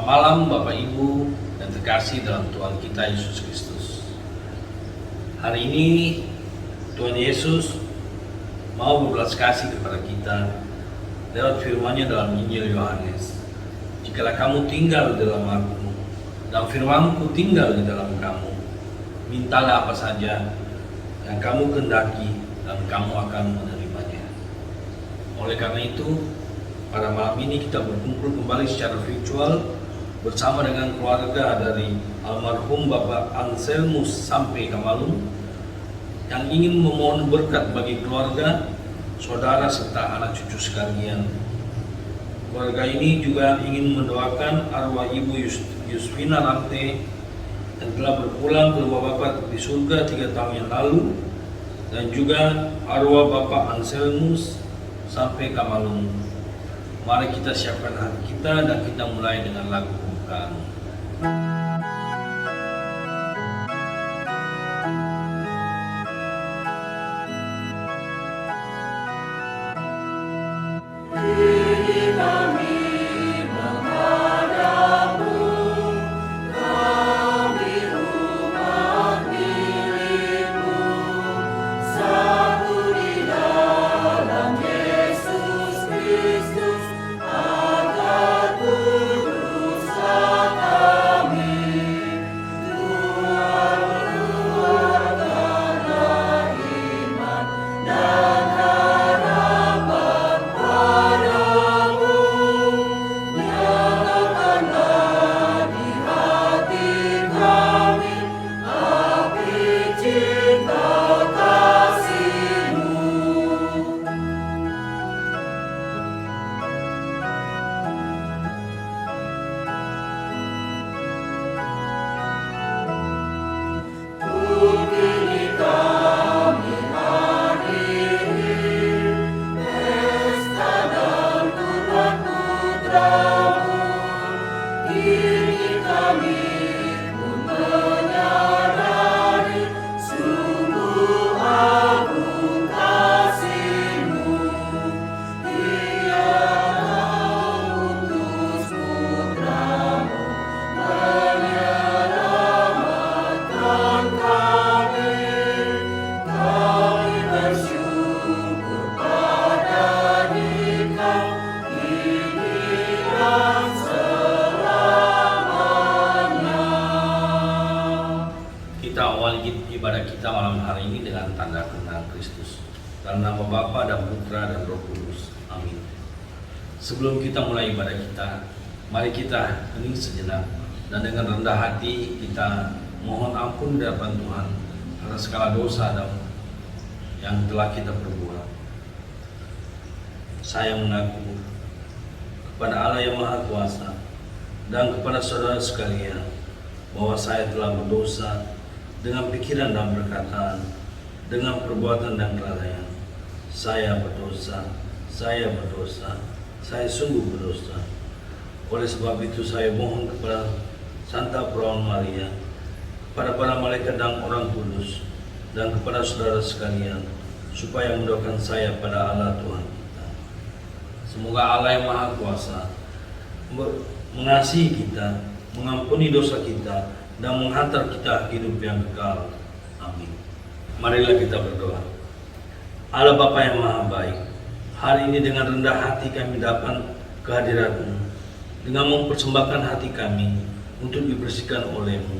Selamat malam Bapak Ibu dan terkasih dalam Tuhan kita Yesus Kristus. Hari ini Tuhan Yesus mau berbelas kasih kepada kita lewat firman-Nya dalam Injil Yohanes. Jikalau kamu tinggal di dalam Aku dan firman-Ku tinggal di dalam kamu, mintalah apa saja yang kamu kehendaki dan kamu akan menerimanya. Oleh karena itu, pada malam ini kita berkumpul kembali secara virtual bersama dengan keluarga dari almarhum Bapak Anselmus sampai Kamalung yang ingin memohon berkat bagi keluarga, saudara serta anak cucu sekalian. Keluarga ini juga ingin mendoakan arwah Ibu Yusvina Ramte yang telah berpulang ke rumah Bapak di surga 3 tahun yang lalu, dan juga arwah Bapak Anselmus sampai Kamalung. Mari kita siapkan hati kita dan kita mulai dengan lagu pembukaan. Ibadah kita malam hari ini dengan tanda kemenangan Kristus. Dalam nama Bapa dan Putra dan Roh Kudus. Amin. Sebelum kita mulai ibadah kita, mari kita hening sejenak dan dengan rendah hati kita mohon ampun di hadapan Tuhan atas segala dosa yang telah kita perbuat. Saya mengaku kepada Allah yang Maha Kuasa dan kepada saudara sekalian bahwa saya telah berdosa dengan pikiran dan perkataan, dengan perbuatan dan kelalaian. Saya berdosa, saya sungguh berdosa. Oleh sebab itu saya mohon kepada Santa Perawan Maria, kepada para malaikat dan orang kudus, dan kepada saudara sekalian, supaya mendoakan saya pada Allah Tuhan kita. Semoga Allah yang Maha Kuasa mengasihi kita, mengampuni dosa kita, dan menghantar kita hidup yang kekal. Amin. Marilah kita berdoa. Allah Bapa yang Maha Baik, hari ini dengan rendah hati kami datang ke hadirat-Mu, dengan mempersembahkan hati kami untuk dibersihkan oleh-Mu.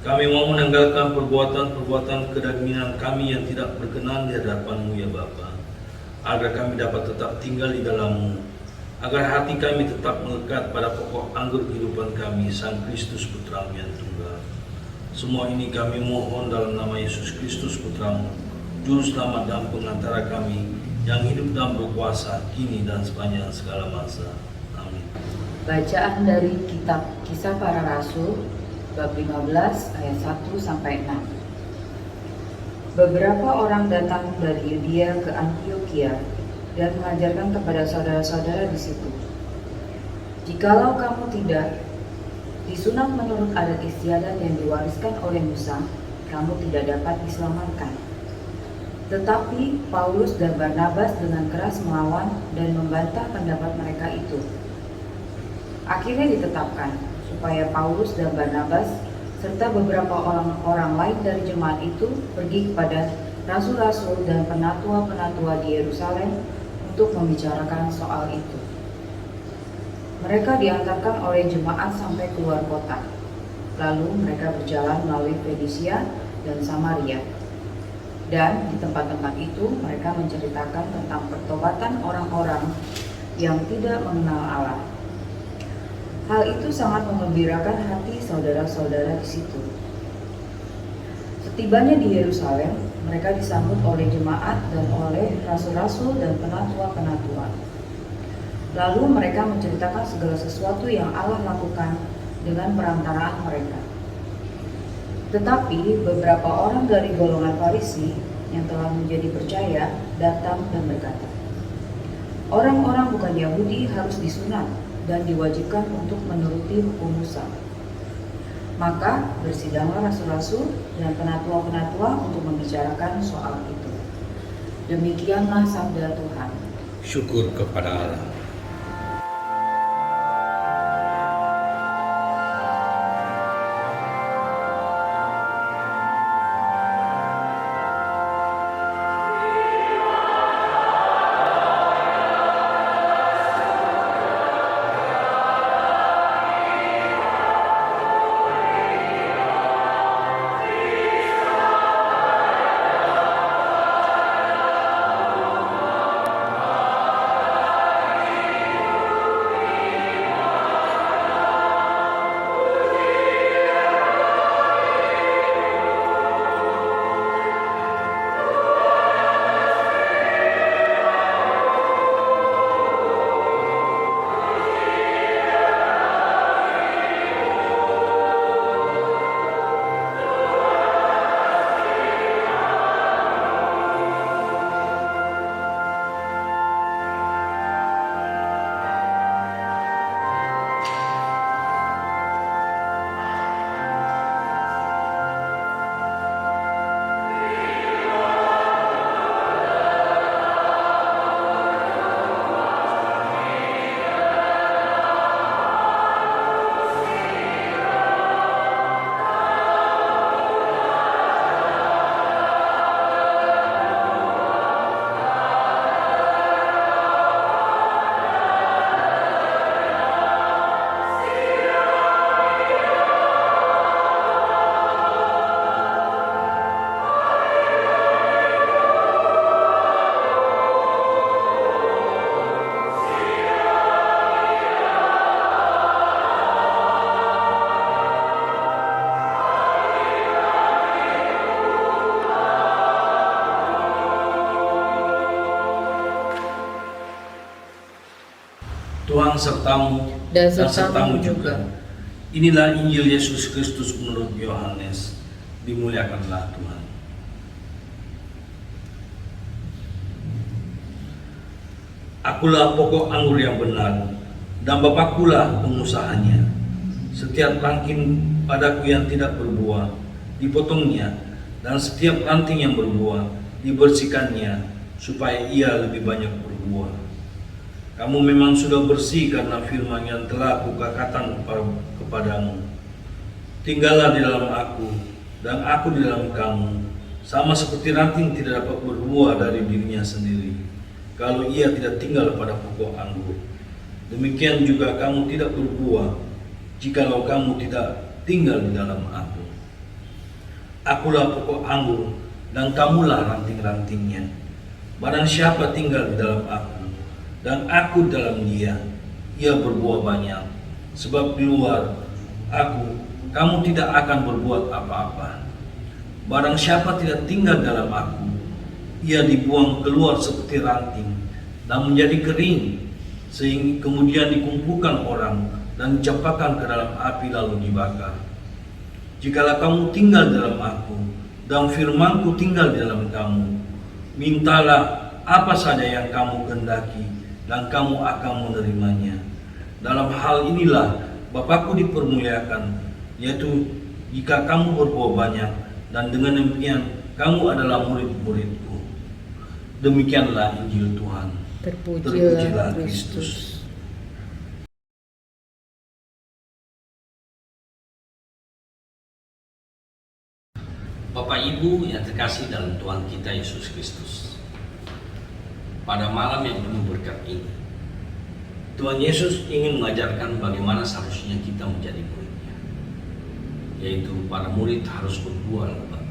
Kami mau menanggalkan perbuatan-perbuatan kedagingan kami yang tidak berkenan di hadapan-Mu ya Bapa, agar kami dapat tetap tinggal di dalam-Mu, agar hati kami tetap melekat pada pokok anggur kehidupan kami, Sang Kristus Putra-Mu yang tunggal. Semua ini kami mohon dalam nama Yesus Kristus Putra-Mu, Juru Selamat dan Pengantara kami, yang hidup dan berkuasa kini dan sepanjang segala masa. Amin. Bacaan dari kitab Kisah Para Rasul, bab 15 ayat 1-6. Beberapa orang datang dari Yudea ke Antioquia dan mengajarkan kepada saudara-saudara di situ, jikalau kamu tidak disunat menurut adat istiadat yang diwariskan oleh Musa, kamu tidak dapat diselamatkan. Tetapi Paulus dan Barnabas dengan keras melawan dan membantah pendapat mereka itu. Akhirnya ditetapkan supaya Paulus dan Barnabas serta beberapa orang lain dari jemaat itu pergi kepada rasul-rasul dan penatua-penatua di Yerusalem untuk membicarakan soal itu. Mereka diantarkan oleh jemaat sampai keluar kota. Lalu mereka berjalan melalui Fenisia dan Samaria. Dan di tempat-tempat itu mereka menceritakan tentang pertobatan orang-orang yang tidak mengenal Allah. Hal itu sangat menggembirakan hati saudara-saudara di situ. Setibanya di Yerusalem, mereka disambut oleh jemaat dan oleh rasul-rasul dan penatua-penatua. Lalu mereka menceritakan segala sesuatu yang Allah lakukan dengan perantaraan mereka. Tetapi beberapa orang dari golongan Farisi yang telah menjadi percaya datang dan berkata, orang-orang bukan Yahudi harus disunat dan diwajibkan untuk menuruti hukum Musa. Maka bersidanglah rasul-rasul dan penatua-penatua untuk membicarakan soal itu. Demikianlah sabda Tuhan. Syukur kepada Allah. Tuhan sertamu Dan sertamu sertamu juga. Inilah Injil Yesus Kristus menurut Yohanes. Dimuliakanlah Tuhan. Akulah pokok anggur yang benar, dan Bapakkulah pengusahanya. Setiap ranting padaku yang tidak berbuah, dipotongnya, dan setiap ranting yang berbuah, dibersihkannya, supaya ia lebih banyak berbuah. Kamu memang sudah bersih karena firman yang telah kukatakan kepadamu. Tinggallah di dalam aku, dan aku di dalam kamu, sama seperti ranting tidak dapat berbuah dari dirinya sendiri, kalau ia tidak tinggal pada pokok anggur. Demikian juga kamu tidak berbuah, jikalau kamu tidak tinggal di dalam aku. Akulah pokok anggur, dan kamulah ranting-rantingnya. Barang siapa tinggal di dalam aku, dan aku dalam dia, ia berbuah banyak. Sebab di luar aku, kamu tidak akan berbuat apa-apa. Barang siapa tidak tinggal dalam aku, ia dibuang keluar seperti ranting dan menjadi kering, sehingga kemudian dikumpulkan orang dan dicampakkan ke dalam api lalu dibakar. Jikalau kamu tinggal dalam aku, dan firmanku tinggal di dalam kamu, mintalah apa saja yang kamu kehendaki, dan kamu akan menerimanya. Dalam hal inilah Bapakku dipermuliakan, yaitu jika kamu berbuah banyak, dan dengan demikian kamu adalah murid-muridku. Demikianlah Injil Tuhan. Terpujilah Kristus. Bapak Ibu yang terkasih dalam Tuhan kita Yesus Kristus, pada malam yang penuh berkat ini, Tuhan Yesus ingin mengajarkan bagaimana seharusnya kita menjadi muridnya, yaitu para murid harus berbuah lebat.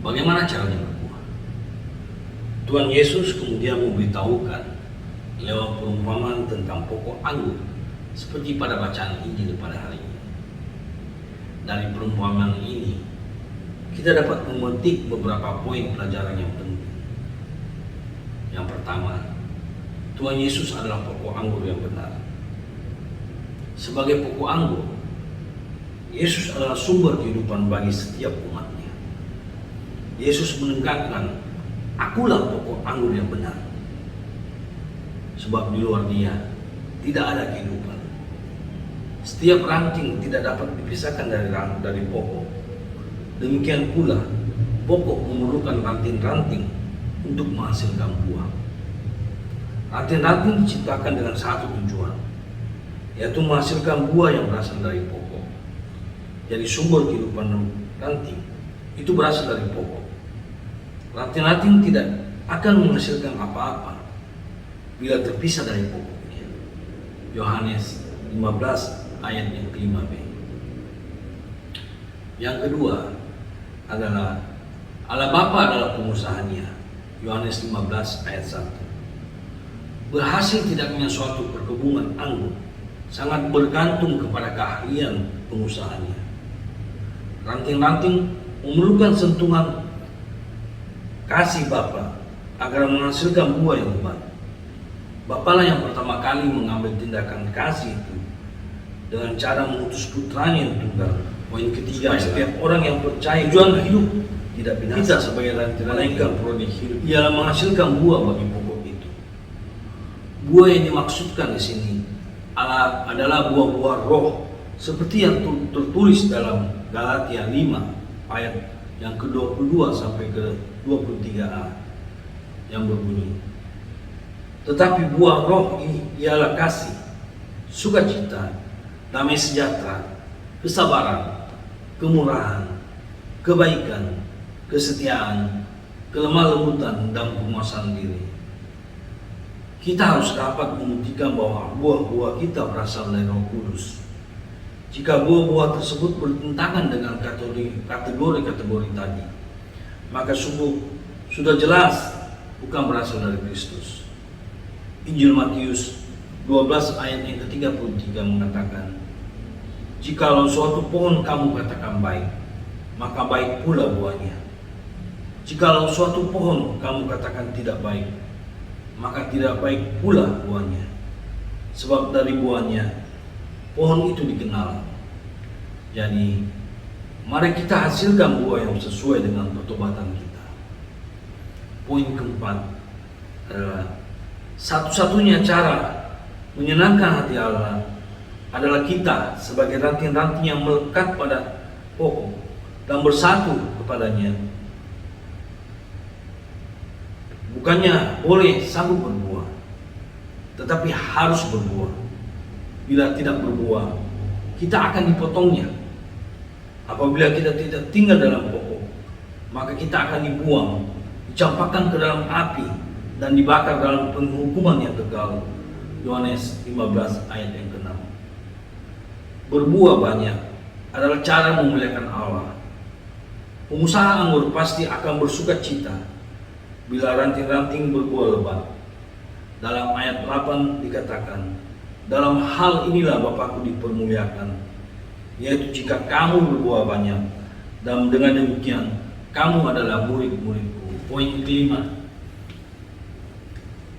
Bagaimana caranya berbuah? Tuhan Yesus kemudian memberitahukan lewat perumpamaan tentang pokok anggur, seperti pada bacaan Injil pada hari ini. Dari perumpamaan ini, kita dapat memetik beberapa poin pelajaran yang penting. Yang pertama, Tuhan Yesus adalah pokok anggur yang benar. Sebagai pokok anggur, Yesus adalah sumber kehidupan bagi setiap umatnya. Yesus menekankan, akulah pokok anggur yang benar. Sebab di luar Dia tidak ada kehidupan. Setiap ranting tidak dapat dipisahkan dari pokok. Demikian pula, pokok memerlukan ranting-ranting untuk menghasilkan buah. Ranting-ranting diciptakan dengan satu tujuan, yaitu menghasilkan buah yang berasal dari pokok. Jadi sumber kehidupan ranting itu berasal dari pokok. Ranting-ranting tidak akan menghasilkan apa-apa bila terpisah dari pokoknya. Yohanes 15 ayat yang ke-5b. Yang kedua adalah Allah Bapa adalah pengusahanya. Yohanes 15 ayat 1. Berhasil tidaknya suatu perkebunan anggur sangat bergantung kepada keahlian pengusahanya. Ranting-ranting memerlukan sentuhan kasih Bapa agar menghasilkan buah yang lebat. Bapalah yang pertama kali mengambil tindakan kasih itu dengan cara mengutus putranya yang tunggal. Poin ketiga, setiap orang yang percaya tujuan hidup tidak binasa. Kita sebagai ranting-ranting peroleh hidup ialah menghasilkan buah bagi pokok itu. Buah yang dimaksudkan di sini adalah buah-buah roh, seperti yang tertulis dalam Galatia 5 ayat yang ke-22 sampai ke-23a yang berbunyi, tetapi buah roh ini ialah kasih, sukacita, damai sejahtera, kesabaran, kemurahan, kebaikan, kesetiaan, kelemah lembutan, dan penguasaan diri. Kita harus dapat membuktikan bahwa buah-buah kita berasal dari Roh Kudus. Jika buah-buah tersebut bertentangan dengan kategori-kategori tadi, maka sungguh sudah jelas bukan berasal dari Kristus. Injil Matius 12 ayat yang ke-33 mengatakan, jikalau suatu pohon kamu katakan baik, maka baik pula buahnya. Jikalau suatu pohon kamu katakan tidak baik, maka tidak baik pula buahnya. Sebab dari buahnya pohon itu dikenal. Jadi, mari kita hasilkan buah yang sesuai dengan pertobatan kita. Poin keempat adalah satu-satunya cara menyenangkan hati Allah adalah kita sebagai ranting-ranting yang melekat pada pokok dan bersatu kepadanya. Bukannya boleh sanggup berbuah, tetapi harus berbuah. Bila tidak berbuah, kita akan dipotongnya. Apabila kita tidak tinggal dalam pokok, maka kita akan dibuang, dicampakkan ke dalam api, dan dibakar dalam penghukuman yang kekal. Yohanes 15 ayat yang ke-6. Berbuah banyak adalah cara memuliakan Allah. Pengusaha anggur pasti akan bersuka cita bila ranting-ranting berbuah lebat. Dalam ayat 8 dikatakan, dalam hal inilah Bapakku dipermuliakan, yaitu jika kamu berbuah banyak, dan dengan demikian kamu adalah murid-muridku. Poin kelima,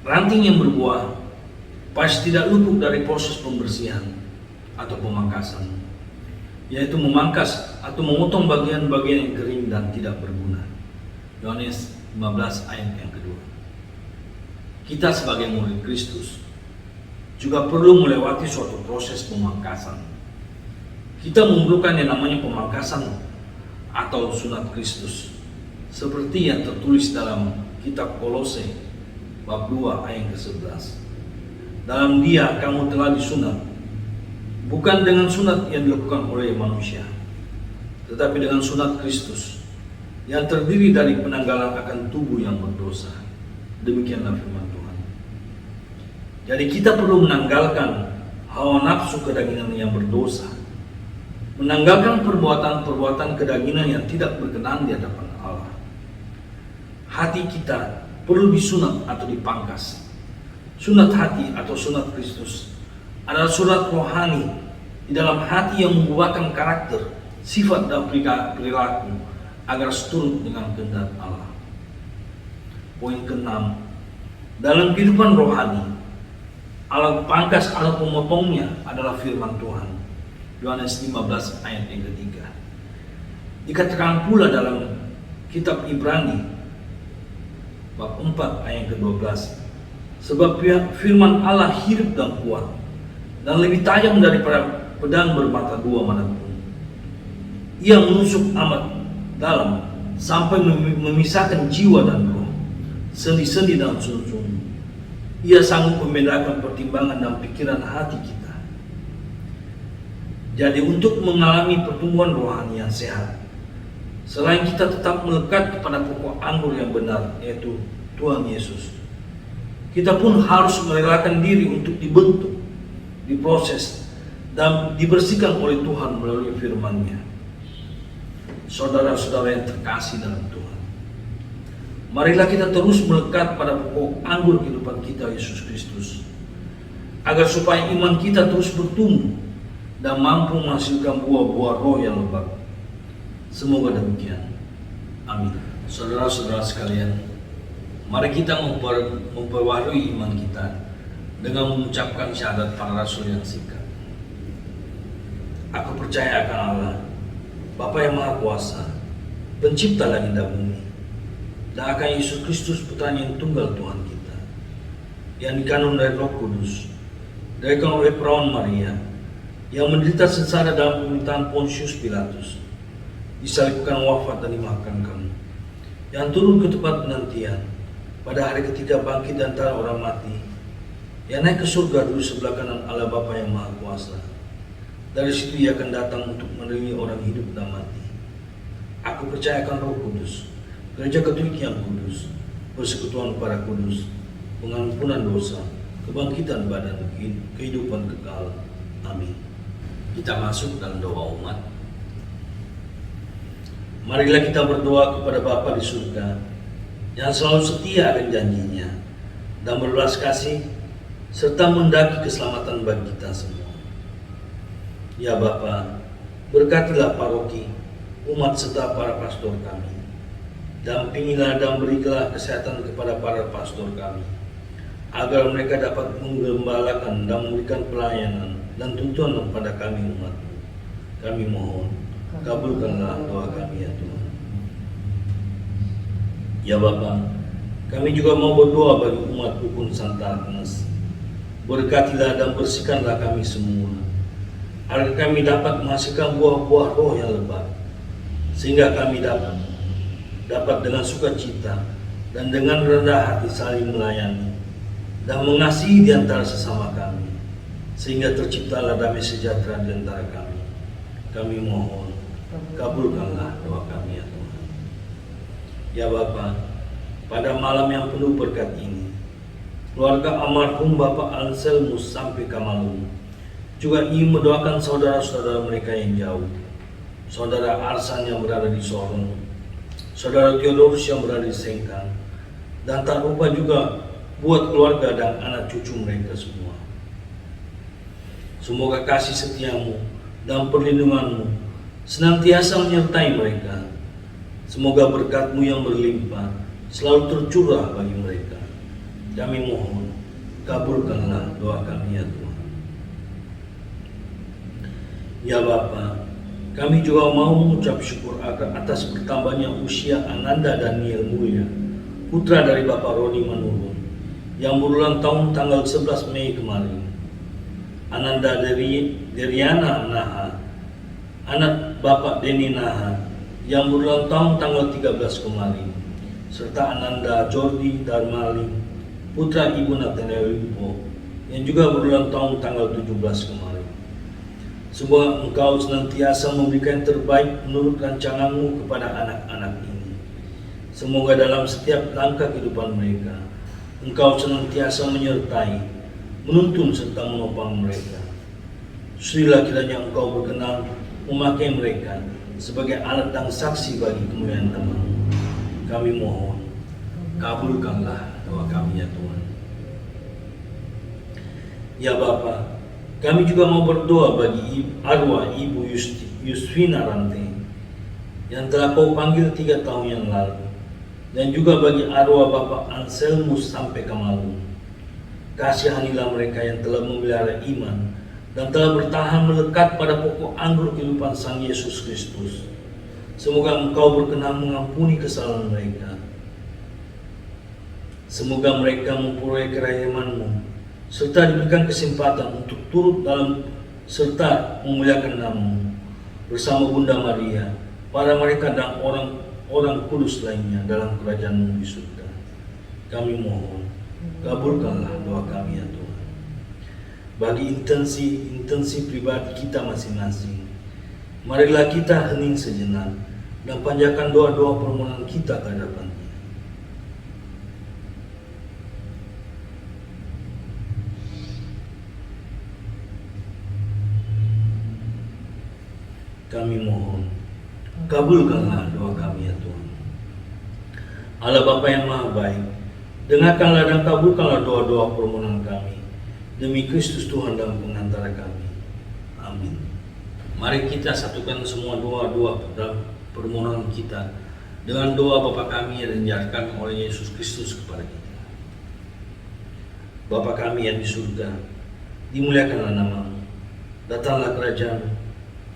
ranting yang berbuah pasti tidak luput dari proses pembersihan atau pemangkasan, yaitu memangkas atau memotong bagian-bagian yang kering dan tidak berguna. Yohanes 15 ayat yang kedua. Kita sebagai murid Kristus juga perlu melewati suatu proses pemangkasan. Kita memerlukan yang namanya pemangkasan atau sunat Kristus, seperti yang tertulis dalam kitab Kolose bab 2 ayat ke-11. Dalam Dia kamu telah disunat, bukan dengan sunat yang dilakukan oleh manusia, tetapi dengan sunat Kristus yang terdiri dari penanggalan akan tubuh yang berdosa. Demikianlah firman Tuhan. Jadi kita perlu menanggalkan hawa nafsu kedagingan yang berdosa, menanggalkan perbuatan-perbuatan kedagingan yang tidak berkenan di hadapan Allah. Hati kita perlu disunat atau dipangkas. Sunat hati atau sunat Kristus adalah sunat rohani di dalam hati yang membuahkan karakter, sifat dan perilaku agar seturut dengan kehendak Allah. Poin ke-6, dalam kehidupan rohani, alat pangkas atau pemotongnya adalah firman Tuhan. Yohanes 15 ayat yang ketiga. Dikatakan pula dalam kitab Ibrani bab 4 ayat ke-12, sebab firman Allah hidup dan kuat dan lebih tajam daripada pedang bermata dua manapun. Ia menusuk amat dalam sampai memisahkan jiwa dan roh, sendi-sendi dan sumsum. Ia sanggup membedakan pertimbangan dan pikiran hati kita. Jadi untuk mengalami pertumbuhan rohani yang sehat, selain kita tetap melekat kepada pokok anggur yang benar, yaitu Tuhan Yesus, kita pun harus merelakan diri untuk dibentuk, diproses, dan dibersihkan oleh Tuhan melalui firman-Nya. Saudara-saudara yang terkasih dalam Tuhan, marilah kita terus melekat pada pokok anggur kehidupan kita, Yesus Kristus, agar supaya iman kita terus bertumbuh dan mampu menghasilkan buah-buah roh yang lebat. Semoga demikian. Amin. Saudara-saudara sekalian, mari kita memperbaharui iman kita dengan mengucapkan syahadat para rasul yang singkat. Aku percaya akan Allah, Bapa yang Maha Kuasa, Pencipta langit dan bumi, dan akan Yesus Kristus Putranya yang tunggal Tuhan kita, yang dikandung dari Roh Kudus, dilahirkan oleh perawan Maria, yang menderita sengsara dalam pemerintahan Pontius Pilatus, disalibkan, wafat dan dimakamkan, yang turun ke tempat penantian, pada hari ketiga bangkit dari antara orang mati, yang naik ke surga dulu sebelah kanan Allah Bapa yang Maha Kuasa. Dari situ ia akan datang untuk menerima orang hidup dan mati. Aku percaya akan Roh Kudus, Gereja Katolik yang kudus, persekutuan para kudus, pengampunan dosa, kebangkitan badan, kehidupan kekal. Amin. Kita masuk dalam doa umat. Marilah kita berdoa kepada Bapa di surga yang selalu setia akan janjinya dan berbelas kasih serta mendaki keselamatan bagi kita semua. Ya Bapa, berkatilah paroki, umat serta para pastor kami. Dampingilah dan berilah kesehatan kepada para pastor kami, agar mereka dapat menggembalakan dan memberikan pelayanan dan tuntunan kepada kami umat-Mu. Kami mohon, kabulkanlah doa kami ya Tuhan. Ya Bapa, kami juga mau berdoa bagi umat Dukun Santa Agnes. Berkatilah dan bersihkanlah kami semua, agar kami dapat menghasilkan buah-buah roh yang lebat, sehingga kami dapat dengan sukacita dan dengan rendah hati saling melayani dan mengasihi di antara sesama kami, sehingga terciptalah damai sejahtera di antara kami. Kami mohon, kabulkanlah doa kami ya Tuhan. Ya Bapa, pada malam yang penuh berkat ini, keluarga almarhum Bapak Anselmus sampai Kamalung juga ingin mendoakan saudara-saudara mereka yang jauh. Saudara Arsan yang berada di Sorong, Saudara Theodorus yang berada di Sengkang, dan tak lupa juga buat keluarga dan anak cucu mereka semua. Semoga kasih setiamu dan perlindunganmu senantiasa menyertai mereka. Semoga berkat-Mu yang berlimpah selalu tercurah bagi mereka. Kami mohon, kabulkanlah doa kami ya Tuhan. Ya Bapa, kami juga mau mengucap syukur atas bertambahnya usia Ananda Daniel Mulya, putra dari Bapak Roni Manurun, yang berulang tahun tanggal 11 Mei kemarin. Ananda Deriana Naha, anak Bapak Deni Naha, yang berulang tahun tanggal 13 kemarin, serta Ananda Jordi Darmali, putra Ibu Nathaniel Limpo, yang juga berulang tahun tanggal 17 kemarin. Semoga Engkau senantiasa memberikan yang terbaik menurut rancangan-Mu kepada anak-anak ini. Semoga dalam setiap langkah kehidupan mereka, Engkau senantiasa menyertai, menuntun serta menopang mereka. Sudilah kiranya Engkau berkenan memakai mereka sebagai alat dan saksi bagi kemuliaan nama-Mu. Kami mohon, kabulkanlah doa kami ya Tuhan. Ya Bapa, kami juga mau berdoa bagi arwah Ibu Yusvina Rante yang telah Kau panggil 3 tahun yang lalu, dan juga bagi arwah Bapak Anselmus sampai Kamalu. Kasihanilah mereka yang telah memelihara iman dan telah bertahan melekat pada pokok anggur kehidupan Sang Yesus Kristus. Semoga Engkau berkenan mengampuni kesalahan mereka. Semoga mereka memperoleh kerahiman-Mu serta diberikan kesempatan untuk turut dalam serta memuliakan nama-Mu bersama Bunda Maria, para mereka dan orang kudus lainnya dalam kerajaan-Mu di surga. Kami mohon, kabulkanlah doa kami ya Tuhan. Bagi intensi pribadi kita masing-masing, marilah kita hening sejenak dan panjatkan doa-doa permohonan kita ke hadapan-Nya. Kami mohon, kabulkanlah doa kami ya Tuhan. Allah Bapa yang Maha Baik, dengarkanlah dan kabulkanlah doa-doa permohonan kami demi Kristus Tuhan dan pengantara kami. Amin. Mari kita satukan semua doa-doa dalam permohonan kita dengan doa Bapa kami yang diajarkan oleh Yesus Kristus kepada kita. Bapa kami yang di surga, dimuliakanlah nama-Mu, datanglah kerajaan-Mu,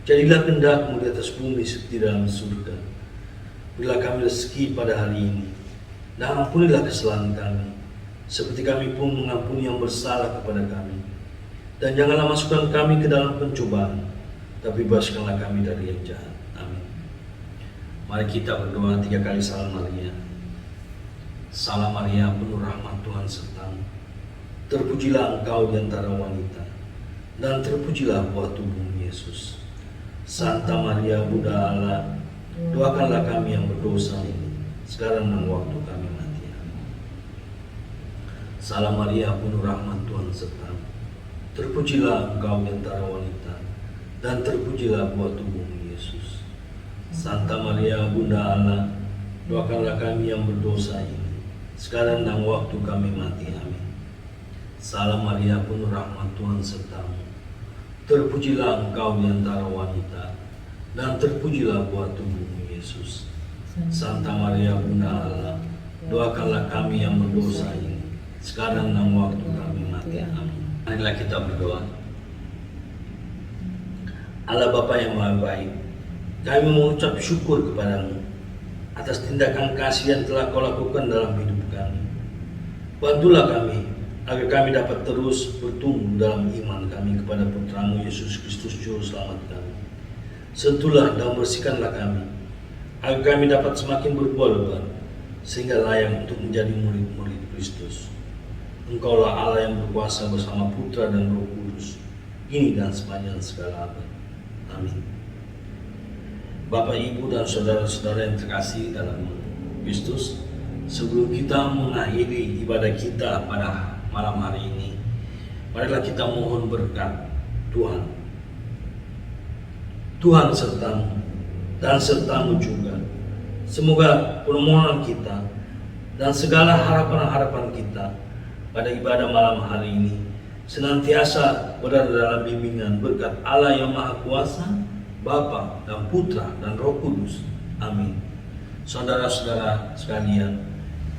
jadilah kehendak-Mu di atas bumi seperti dalam surga. Berilah kami rezeki pada hari ini, dan ampunilah kesalahan kami, seperti kami pun mengampuni yang bersalah kepada kami. Dan janganlah masukkan kami ke dalam pencobaan, tapi bebaskanlah kami dari yang jahat. Amin. Mari kita berdoa 3 kali salam Maria. Salam Maria, penuh rahmat Tuhan sertamu. Terpujilah Engkau di antara wanita, dan terpujilah buah tubuhmu Yesus. Santa Maria, Bunda Allah, doakanlah kami yang berdosa ini, sekarang dan waktu kami mati. Salam Maria, penuh rahmat Tuhan sertamu. Terpujilah Engkau di antara wanita, dan terpujilah buah tubuhmu Yesus. Santa Maria, Bunda Allah, doakanlah kami yang berdosa ini, sekarang dan waktu kami mati. Amin. Salam Maria, penuh rahmat Tuhan sertamu. Terpujilah Engkau di antara wanita, dan terpujilah buah tubuhmu Yesus. Santa Maria, Bunda Allah, doakanlah kami yang berdosa ini, sekarang dan waktu kami mati. Amin. Marilah kita berdoa. Allah Bapa yang Maha Baik, kami mengucap syukur kepadamu atas tindakan kasih yang telah Kau lakukan dalam hidup kami. Bantulah kami agar kami dapat terus bertumbuh dalam iman kami kepada Putra-Mu Yesus Kristus Juru Selamat kami. Sentuhlah dan bersihkanlah kami, agar kami dapat semakin berbuah lebat, sehingga layak untuk menjadi murid-murid Kristus. Engkaulah Allah yang berkuasa bersama Putra dan Roh Kudus, kini dan sepanjang segala abad. Amin. Bapak, Ibu, dan saudara-saudara yang terkasih dalam Kristus, sebelum kita mengakhiri ibadah kita pada malam hari ini, marilah kita mohon berkat Tuhan. Tuhan sertamu dan sertamu juga. Semoga permohonan kita dan segala harapan-harapan kita pada ibadah malam hari ini senantiasa berada dalam bimbingan berkat Allah yang Maha Kuasa, Bapa dan Putra dan Roh Kudus. Amin. Saudara-saudara sekalian,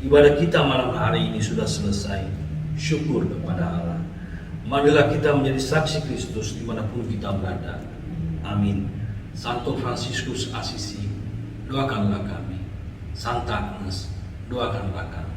ibadah kita malam hari ini sudah selesai. Syukur kepada Allah. Marilah kita menjadi saksi Kristus dimanapun kita berada. Amin. Santo Fransiskus Asisi, doakanlah kami. Santa Agnes, doakanlah kami.